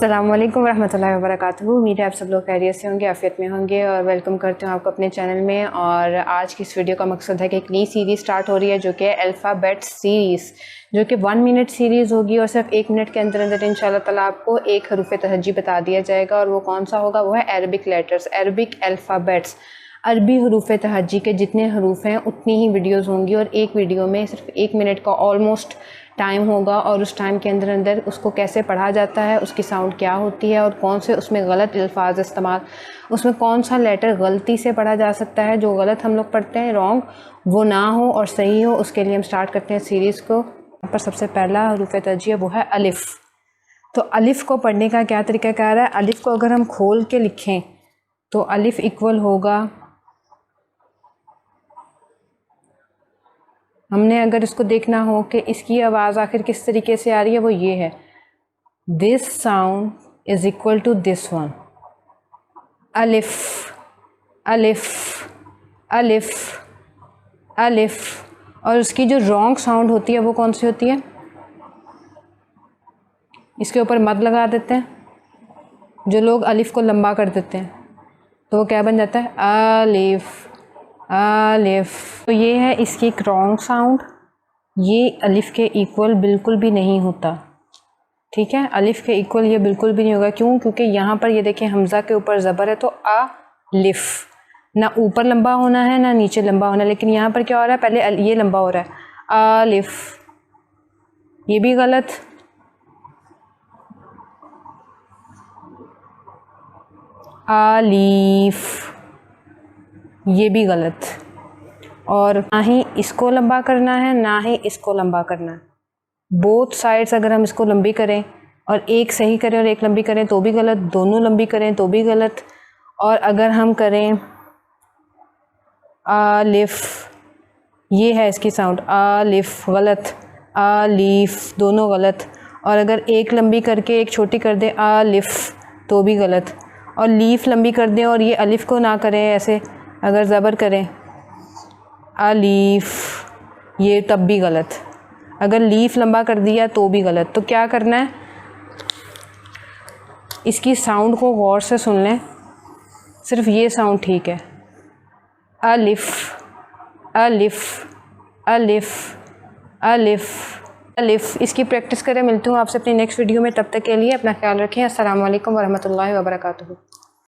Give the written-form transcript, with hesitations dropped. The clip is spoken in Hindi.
अस्सलामुअलैकुम वरहमतुल्लाहि वबरकातुहू। उम्मीद है आप सब लोग खैरियत से होंगे, आफियत में होंगे और वेलकम करते हूँ आपको अपने चैनल में। और आज की इस वीडियो का मकसद है कि एक नई सीरीज़ स्टार्ट हो रही है जो कि अल्फ़ाबेट सीरीज़, जो कि 1 मिनट सीरीज़ होगी और सिर्फ 1 मिनट के अंदर अंदर इंशाल्लाह ताला आपको एक हरूफ तहज्जी बता दिया जाएगा। और वो कौन सा होगा? वो है अरबिक लेटर्स, अरबिक अल्फ़ाबेट्स। अरबी हरूफ तहज्जी के जितने हरूफ हैं उतनी ही वीडियोस होंगी और एक वीडियो में सिर्फ 1 मिनट का ऑलमोस्ट टाइम होगा। और उस टाइम के अंदर अंदर उसको कैसे पढ़ा जाता है, उसकी साउंड क्या होती है और कौन से उसमें गलत अल्फाज इस्तेमाल, उसमें कौन सा लेटर गलती से पढ़ा जा सकता है, जो गलत हम लोग पढ़ते हैं रॉन्ग वो ना हो और सही हो, उसके लिए हम स्टार्ट करते हैं सीरीज़ को। यहाँ पर सबसे पहला हरूफ तहज्जी वो है अलिफ़। तो अलिफ़ को पढ़ने का क्या तरीक़ाकार है? अलिफ़ को अगर हम खोल के लिखें तो अलिफ़ इक्वल होगा, हमने अगर इसको देखना हो कि इसकी आवाज़ आखिर किस तरीके से आ रही है, वो ये है, this sound is equal to this one, अलिफ अलिफ अलिफ अलिफ। और उसकी जो रॉन्ग साउंड होती है वो कौन सी होती है? इसके ऊपर मद लगा देते हैं, जो लोग अलिफ को लंबा कर देते हैं तो वो क्या बन जाता है? अलिफ अलिफ। तो ये है इसकी एक रॉन्ग साउंड, ये अलिफ के इक्वल बिल्कुल भी नहीं होता। ठीक है, अलिफ के इक्वल ये बिल्कुल भी नहीं होगा। क्यों? क्योंकि यहाँ पर ये देखें हमज़ा के ऊपर ज़बर है, तो अलिफ ना ऊपर लंबा होना है ना नीचे लंबा होना है, लेकिन यहाँ पर क्या हो रहा है? पहले ये लंबा हो रहा है अलिफ, ये भी गलत, अलीफ, ये भी गलत। और ना ही इसको लंबा करना है ना ही इसको लंबा करना है। बोथ साइड्स अगर हम इसको लंबी करें और एक सही करें और एक लंबी करें तो भी गलत, दोनों लंबी करें तो भी गलत। और अगर हम करें अलिफ, ये है इसकी साउंड अलिफ, गलत, अलीफ, दोनों गलत। और अगर एक लंबी करके एक छोटी कर दें अलिफ तो भी गलत। और लीफ लंबी कर दें और ये अलिफ को ना करें, ऐसे अगर ज़बर करें अलीफ, ये तब भी गलत। अगर लीफ लंबा कर दिया तो भी गलत। तो क्या करना है? इसकी साउंड को गौर से सुन लें, सिर्फ ये साउंड ठीक है, अलिफ अलिफ अलिफ अलिफ अलिफ। इसकी प्रैक्टिस करें। मिलती हूँ आपसे अपनी नेक्स्ट वीडियो में, तब तक के लिए अपना ख्याल रखें। अस्सलाम वालेकुम वरहमतुल्लाहि वबरकातुहू।